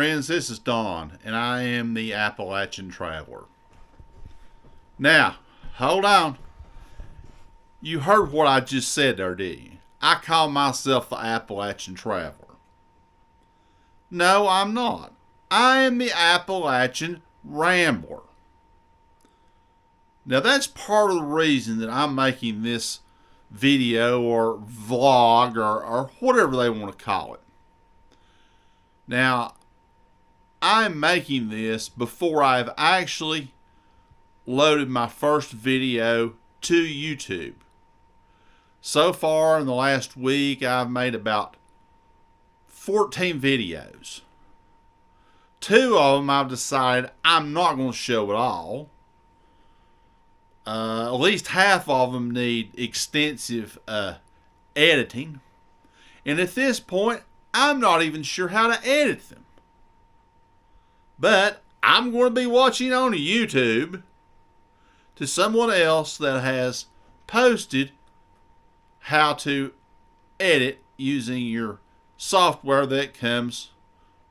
Friends, this is Don, and I am the Appalachian Traveler. Now, hold on. You heard what I just said there, didn't you? I call myself the Appalachian Traveler. No, I'm not. I am the Appalachian Rambler. Now, that's part of the reason that I'm making this video or vlog or whatever they want to call it. Now, I'm making this before I've actually loaded my first video to YouTube. So far in the last week, I've made about 14 videos. 2 of them I've decided I'm not going to show at all. At least half of them need extensive editing. And at this point, I'm not even sure how to edit them. But I'm going to be watching on YouTube to someone else that has posted how to edit using your software that comes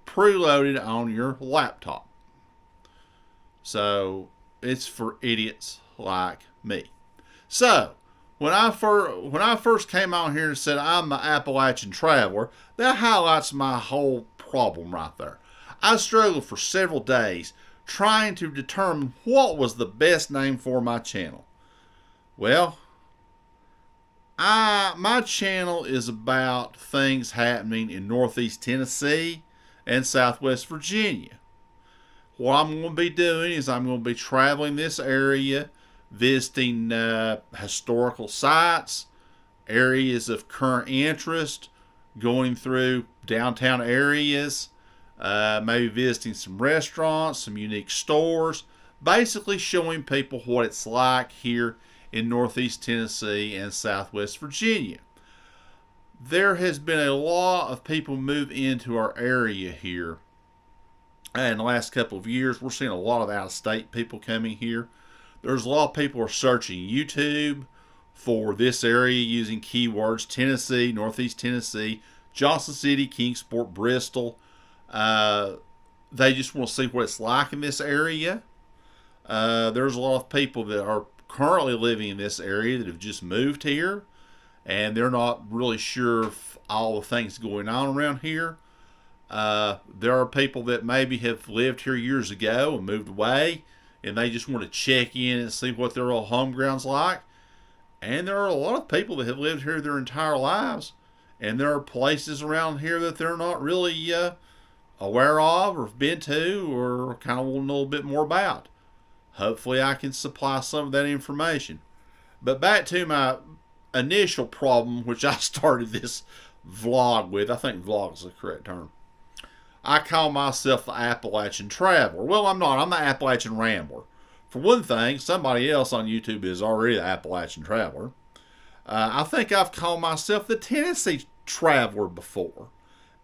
preloaded on your laptop. So it's for idiots like me. So when I first came on here and said I'm the Appalachian Traveler, that highlights my whole problem right there. I struggled for several days trying to determine what was the best name for my channel. Well, my channel is about things happening in Northeast Tennessee and Southwest Virginia. What I'm going to be doing is I'm going to be traveling this area, visiting historical sites, areas of current interest, going through downtown areas, maybe visiting some restaurants, some unique stores, basically showing people what it's like here in Northeast Tennessee and Southwest Virginia. There has been a lot of people move into our area here. In the last couple of years, we're seeing a lot of out-of-state people coming here. There's a lot of people who are searching YouTube for this area using keywords Tennessee, Northeast Tennessee, Johnson City, Kingsport, Bristol. They just want to see what it's like in this area. There's a lot of people that are currently living in this area that have just moved here, and they're not really sure of all the things going on around here. There are people that maybe have lived here years ago and moved away, and they just want to check in and see what their old home ground's like. And there are a lot of people that have lived here their entire lives, and there are places around here that they're not really aware of or have been to or kind of want to know a bit more about. Hopefully I can supply some of that information. But back to my initial problem, which I started this vlog with. I think vlog is the correct term. I call myself the Appalachian Traveler. Well, I'm not. I'm the Appalachian Rambler. For one thing, somebody else on YouTube is already the Appalachian Traveler. I think I've called myself the Tennessee Traveler before,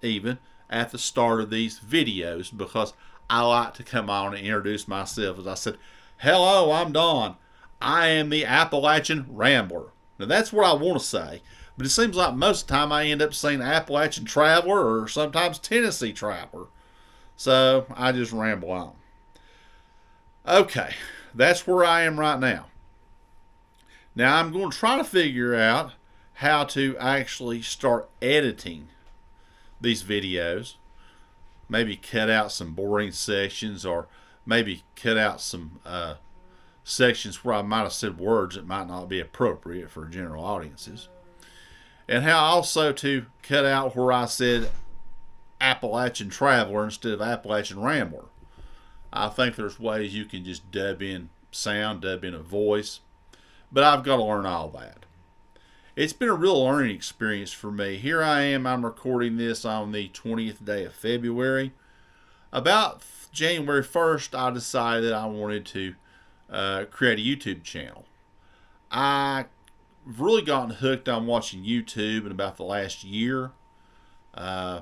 even at the start of these videos, because I like to come on and introduce myself. As I said, hello, I'm Don. I am the Appalachian Rambler. Now, that's what I want to say, but it seems like most of the time I end up saying Appalachian Traveler or sometimes Tennessee Traveler. So I just ramble on. Okay, that's where I am right now. Now I'm going to try to figure out how to actually start editing these videos. Maybe cut out some boring sections, or maybe cut out some sections where I might have said words that might not be appropriate for general audiences. And how also to cut out where I said Appalachian Traveler instead of Appalachian Rambler. I think there's ways you can just dub in sound, dub in a voice, but I've got to learn all that. It's been a real learning experience for me. Here I am, I'm recording this on the 20th day of February. About January 1st, I decided I wanted to create a YouTube channel. I've really gotten hooked on watching YouTube in about the last year. I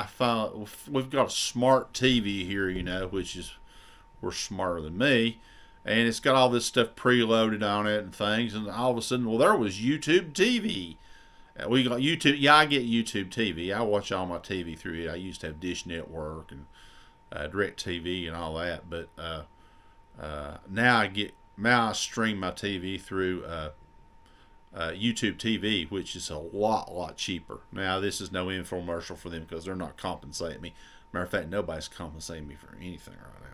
found we've got a smart TV here, which is, we're smarter than me. And it's got all this stuff preloaded on it and things. And all of a sudden, well, there was YouTube TV. We got YouTube. Yeah, I get YouTube TV. I watch all my TV through it. I used to have Dish Network and Direct TV and all that, but now I stream my TV through YouTube TV, which is a lot cheaper. Now this is no infomercial for them because they're not compensating me. Matter of fact, nobody's compensating me for anything right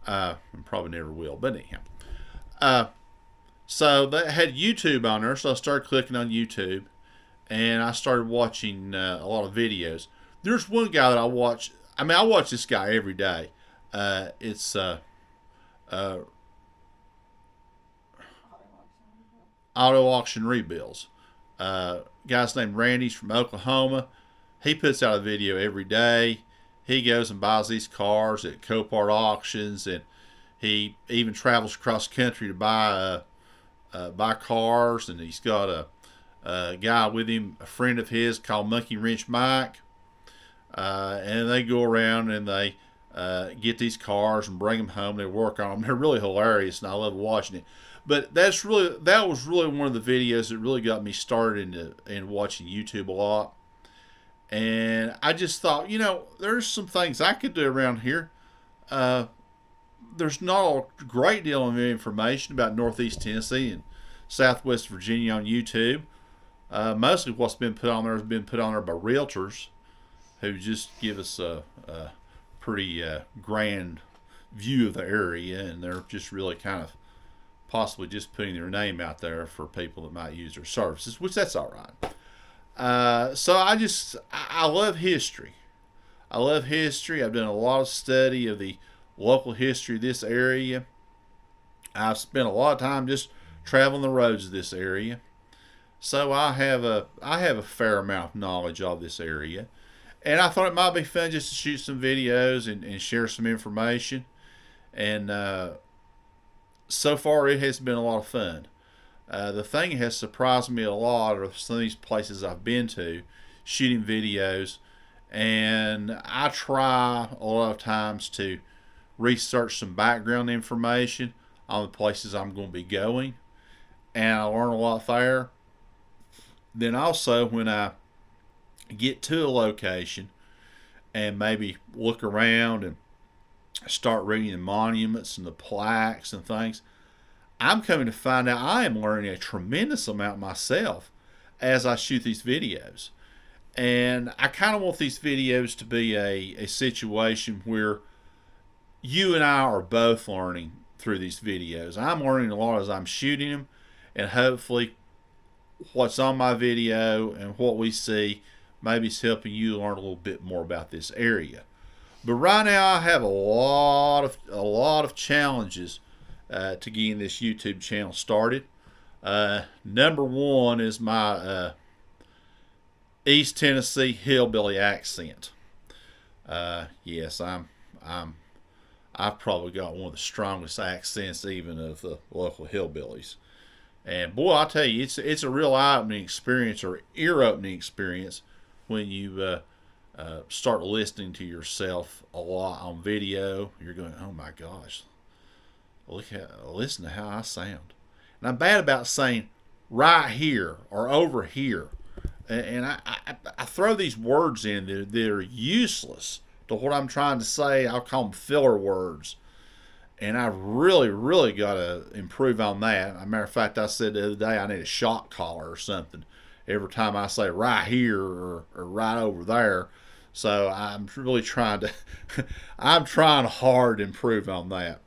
now, and probably never will. But anyhow, so they had YouTube on there, so I started clicking on YouTube, and I started watching a lot of videos. There's one guy that I watch. I mean, I watch this guy every day. It's Auto Auction Rebuilds. Guy's named Randy's from Oklahoma. He puts out a video every day. He goes and buys these cars at Copart auctions, and he even travels across country to buy cars. And he's got a guy with him, a friend of his called Monkey Wrench Mike, and they go around and they get these cars and bring them home. They work on them. They're really hilarious, and I love watching it. But that was really one of the videos that really got me started in watching YouTube a lot. And I just thought, there's some things I could do around here. There's not a great deal of information about Northeast Tennessee and Southwest Virginia on YouTube. Mostly what's been put on there has been put on there by realtors who just give us a pretty grand view of the area, and they're just really kind of possibly just putting their name out there for people that might use their services, which that's all right. So I love history. I love history. I've done a lot of study of the local history of this area. I've spent a lot of time just traveling the roads of this area. So I have a fair amount of knowledge of this area. And I thought it might be fun just to shoot some videos and share some information. And so far it has been a lot of fun. The thing that has surprised me a lot are some of these places I've been to, shooting videos, and I try a lot of times to research some background information on the places I'm going to be going, and I learn a lot there. Then also when I get to a location and maybe look around and start reading the monuments and the plaques and things, I'm coming to find out I am learning a tremendous amount myself as I shoot these videos. And I kind of want these videos to be a situation where you and I are both learning through these videos. I'm learning a lot as I'm shooting them, and hopefully what's on my video and what we see maybe is helping you learn a little bit more about this area. But right now I have a lot of challenges to getting this YouTube channel started. Number one is my East Tennessee hillbilly accent. Yes, I've probably got one of the strongest accents even of the local hillbillies. And boy, I tell you, it's a real eye-opening experience, or ear-opening experience, when you start listening to yourself a lot on video. You're going, oh my gosh, listen to how I sound. And I'm bad about saying right here or over here. And I throw these words in that are useless to what I'm trying to say. I'll call them filler words. And I really got to improve on that. As a matter of fact, I said the other day I need a shock collar or something every time I say right here or right over there. So I'm really trying to, I'm trying hard to improve on that.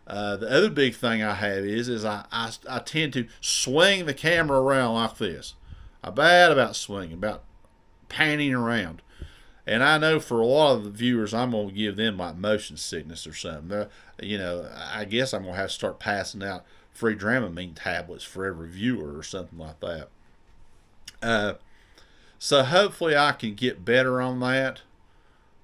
The other big thing I have is I tend to swing the camera around like this. I'm bad about swinging, about panning around. And I know for a lot of the viewers, I'm going to give them like motion sickness or something. I guess I'm going to have to start passing out free Dramamine tablets for every viewer or something like that. So hopefully I can get better on that.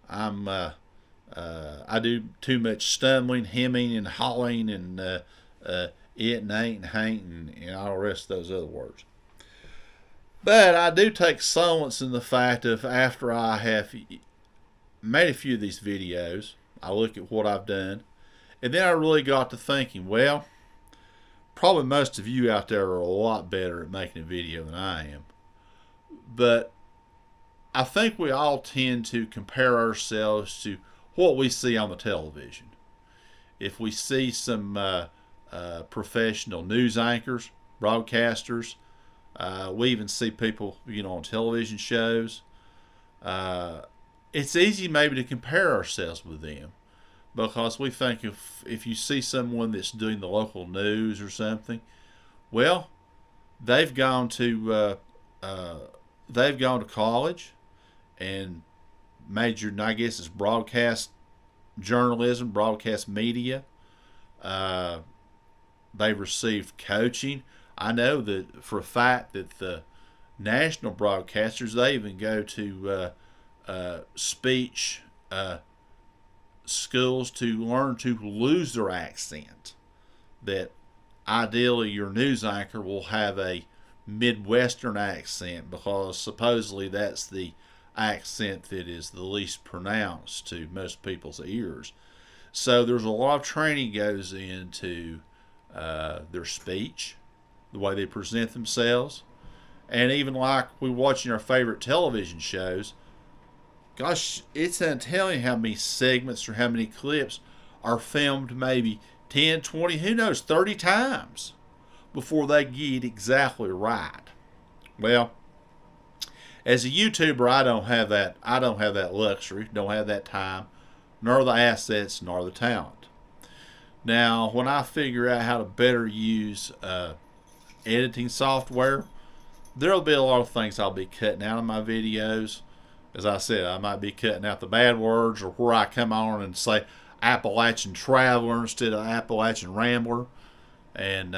I do too much stumbling, hemming, and hawing, and it and ain't and hain't, and all the rest of those other words. But I do take solace in the fact of after I have made a few of these videos, I look at what I've done, and then I really got to thinking, well, probably most of you out there are a lot better at making a video than I am. But I think we all tend to compare ourselves to what we see on the television. If we see some professional news anchors, broadcasters, we even see people, on television shows. Uh, it's easy maybe to compare ourselves with them because we think if you see someone that's doing the local news or something, well, they've gone to uh, they've gone to college and majored, I guess, is broadcast journalism, broadcast media. Uh, they've received coaching. I know that for a fact that the national broadcasters, they even go to speech schools to learn to lose their accent. That ideally your news anchor will have a Midwestern accent because supposedly that's the accent that is the least pronounced to most people's ears. So there's a lot of training goes into their speech, the way they present themselves, and even like we watching our favorite television shows. Gosh, it's untelling how many segments or how many clips are filmed maybe 10, 20, who knows, 30 times before they get exactly right. Well, as a YouTuber, I don't have that. I don't have that luxury. Don't have that time, nor the assets, nor the talent. Now, when I figure out how to better use editing software, there'll be a lot of things I'll be cutting out of my videos. As I said, I might be cutting out the bad words or where I come on and say Appalachian Traveler instead of Appalachian Rambler, and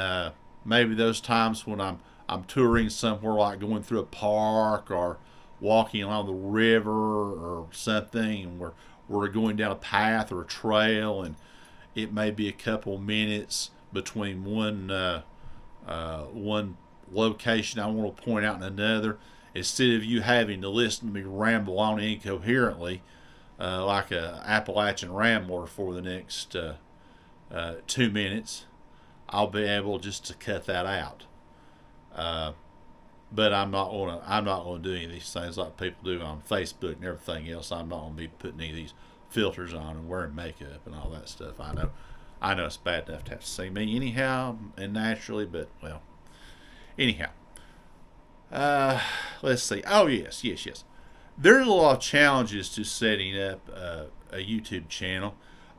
maybe those times when I'm touring somewhere like going through a park or walking along the river or something, and we're going down a path or a trail, and it may be a couple minutes between one location I want to point out and another. Instead of you having to listen to me ramble on incoherently, like a Appalachian Rambler for the next 2 minutes, I'll be able just to cut that out. But I'm not gonna do any of these things like people do on Facebook and everything else. I'm not gonna be putting any of these filters on and wearing makeup and all that stuff. I know it's bad enough to have to see me anyhow and naturally, but well, anyhow. Let's see. Oh yes. There's a lot of challenges to setting up a YouTube channel.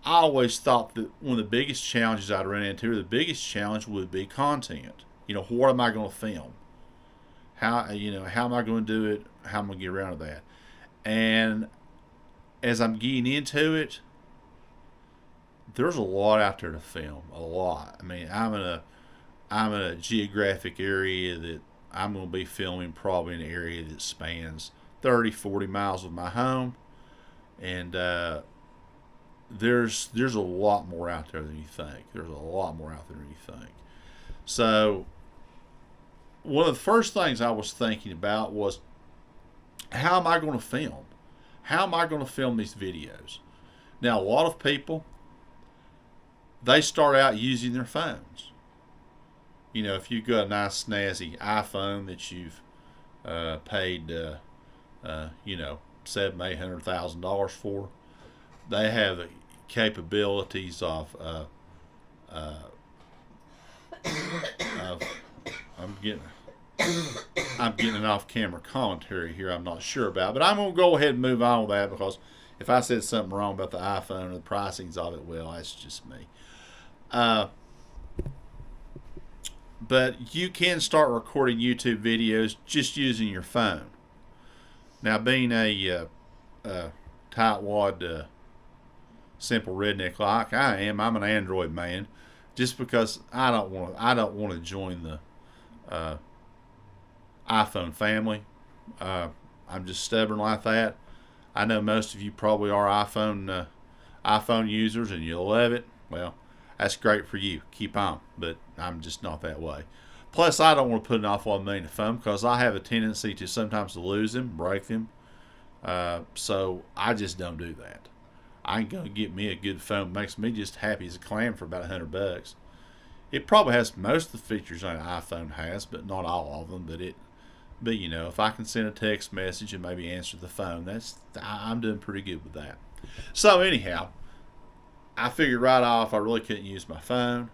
I always thought that one of the biggest challenges I'd run into, or the biggest challenge, would be content. What am I going to film? How am I going to do it? How am I going to get around to that? And as I'm getting into it, there's a lot out there to film. A lot. I mean, I'm in a geographic area that I'm going to be filming probably in an area that spans 30, 40 miles of my home, and there's a lot more out there than you think. There's a lot more out there than you think. So one of the first things I was thinking about was, how am I going to film? How am I going to film these videos? Now, a lot of people, they start out using their phones. If you've got a nice snazzy iPhone that you've paid, $700,000, $800,000 for, they have the capabilities of I'm getting an off-camera commentary here. I'm not sure about, but I'm gonna go ahead and move on with that because if I said something wrong about the iPhone or the pricings of it, well, that's just me. But you can start recording YouTube videos just using your phone. Now, being a tightwad, simple redneck like I am, I'm an Android man. Just because I don't want to join the iPhone family. I'm just stubborn like that. I know most of you probably are iPhone users and you love it. Well, that's great for you. Keep on. But I'm just not that way. Plus, I don't want to put an awful lot of money in the phone because I have a tendency to sometimes lose them, break them. So I just don't do that. I ain't gonna get me a good phone. It makes me just happy as a clam for about $100. It probably has most of the features an iPhone has, but not all of them. But if I can send a text message and maybe answer the phone, I'm doing pretty good with that. So anyhow, I figured right off I really couldn't use my phone.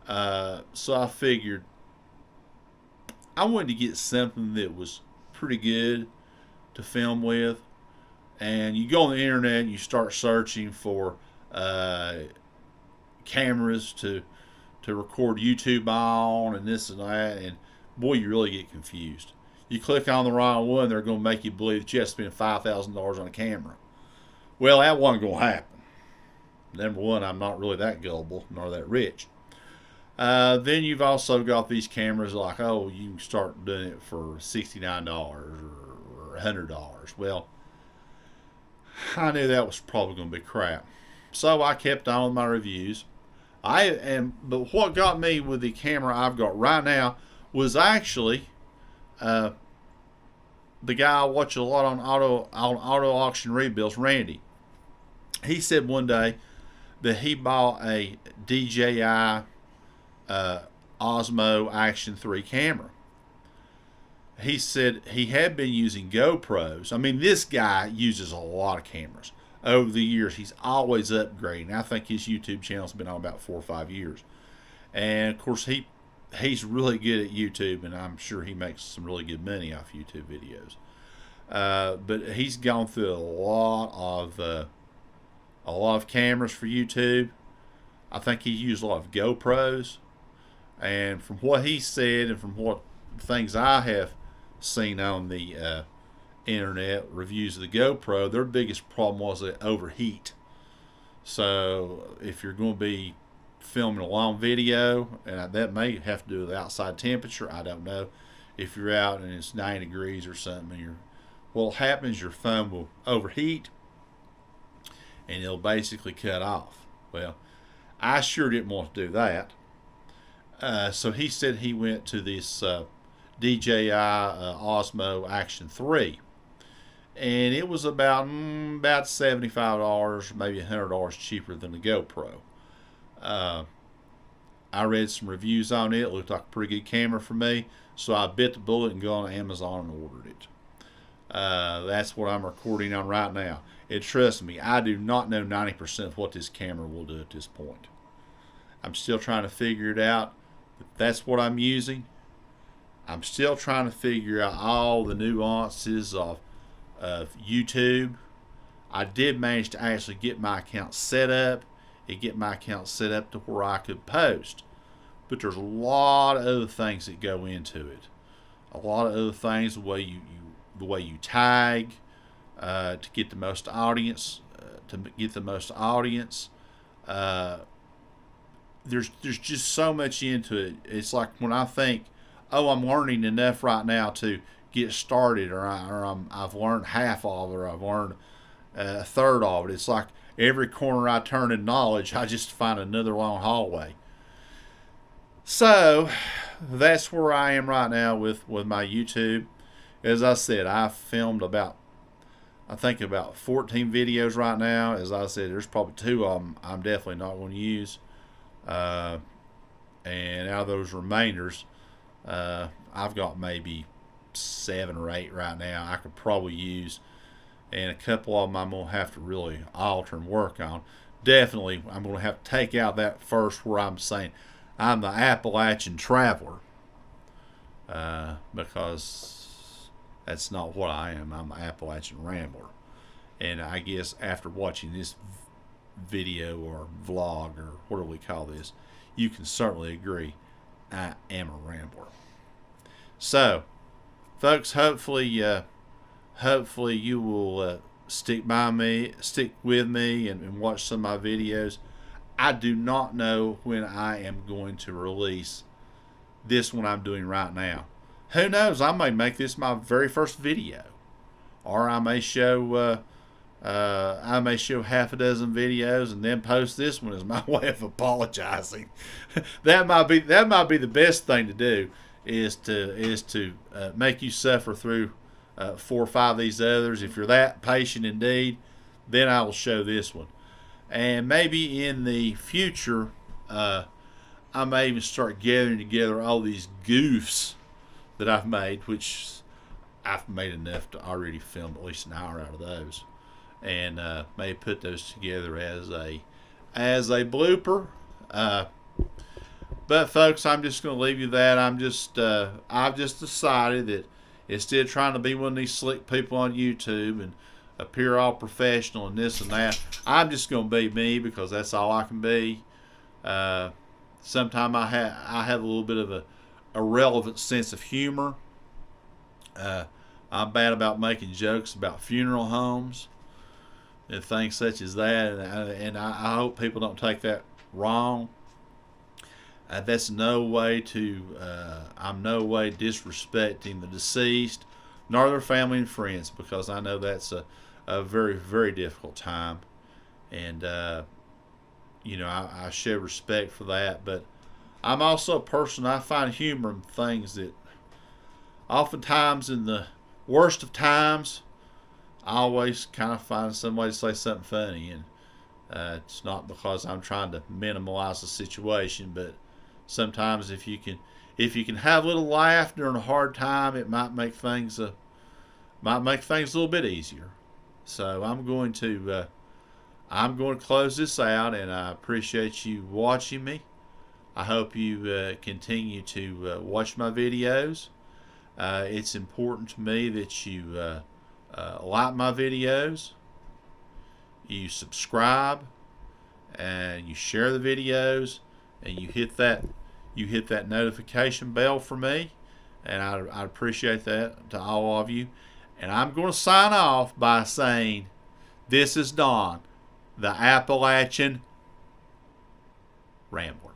So I figured I wanted to get something that was pretty good to film with. And you go on the internet and you start searching for cameras to record YouTube on and this and that, and boy, you really get confused. You click on the wrong one, they're going to make you believe that you have to spend $5,000 on a camera. Well, that wasn't going to happen. Number one, I'm not really that gullible nor that rich. Then you've also got these cameras like, oh, you can start doing it for $69 or $100. Well, I knew that was probably going to be crap. So I kept on with my reviews. But what got me with the camera I've got right now was actually the guy I watch a lot on auto auction rebuilds, Randy. He said one day that he bought a DJI Osmo Action 3 camera. He said he had been using GoPros. I mean, this guy uses a lot of cameras. Over the years, he's always upgrading. I think his YouTube channel's been on about 4 or 5 years. And, of course, he's really good at YouTube, and I'm sure he makes some really good money off YouTube videos. But he's gone through a lot of cameras for YouTube. I think he used a lot of GoPros. And from what he said and from what things I have seen on the internet reviews of the GoPro, their biggest problem was it overheat. So if you're going to be filming a long video, and that may have to do with outside temperature, I don't know. If you're out and it's 90 degrees or something, what happens, your phone will overheat and it'll basically cut off. Well, I sure didn't want to do that. So he said he went to this DJI Osmo Action 3. And it was about $75, maybe $100 cheaper than the GoPro. I read some reviews on it. It looked like a pretty good camera for me. So I bit the bullet and go on Amazon and ordered it. That's what I'm recording on right now. And trust me, I do not know 90% of what this camera will do at this point. I'm still trying to figure it out. But that's what I'm using. I'm still trying to figure out all the nuances of YouTube. I did manage to actually get my account set up and get my account set up to where I could post. But there's a lot of other things that go into it. A lot of other things, the way you tag to get the most audience, There's just so much into it. It's like when I think, oh, I'm learning enough right now to get started, or I've learned half of it, or I've learned a third of it. It's like every corner I turn in knowledge, I just find another long hallway. So that's where I am right now with my YouTube. As I said, I've filmed about 14 videos right now. As I said, there's probably 2 of them I'm definitely not going to use. And out of those remainders, I've got maybe 7 or 8 right now I could probably use, and a couple of them I'm going to have to really alter and work on. Definitely I'm going to have to take out that first where I'm saying I'm the Appalachian Traveler, because that's not what I am. I'm the Appalachian Rambler. And I guess after watching this video or vlog, or what do we call this, you can certainly agree I am a rambler. So folks, hopefully you will stick with me and watch some of my videos. I do not know when I am going to release this one I'm doing right now. Who knows, I may make this my very first video, or I may show half a dozen videos and then post this one as my way of apologizing. that might be the best thing to do, is to make you suffer through 4 or 5 of these others. If you're that patient indeed, then I will show this one. And maybe in the future, I may even start gathering together all these goofs that I've made, which I've made enough to already film at least an hour out of those, and may put those together as a blooper. Uh, but folks, I'm just going to leave you that. I've just decided that instead of trying to be one of these slick people on YouTube and appear all professional and this and that, I'm just going to be me because that's all I can be. Sometimes I have a little bit of a irrelevant sense of humor. I'm bad about making jokes about funeral homes and things such as that, and I hope people don't take that wrong. That's no way to. I'm no way disrespecting the deceased, nor their family and friends, because I know that's a very, very difficult time, and I show respect for that. But I'm also a person, I find humor in things that oftentimes in the worst of times, I always kind of find some way to say something funny, and it's not because I'm trying to minimize the situation, but sometimes if you can have a little laugh during a hard time, it might make things a little bit easier. So I'm going to close this out, and I appreciate you watching me. I hope you continue to watch my videos. It's important to me that you like my videos, you subscribe, and you share the videos, and you hit that notification bell for me, and I appreciate that to all of you. And I'm going to sign off by saying, this is Don, the Appalachian Rambler.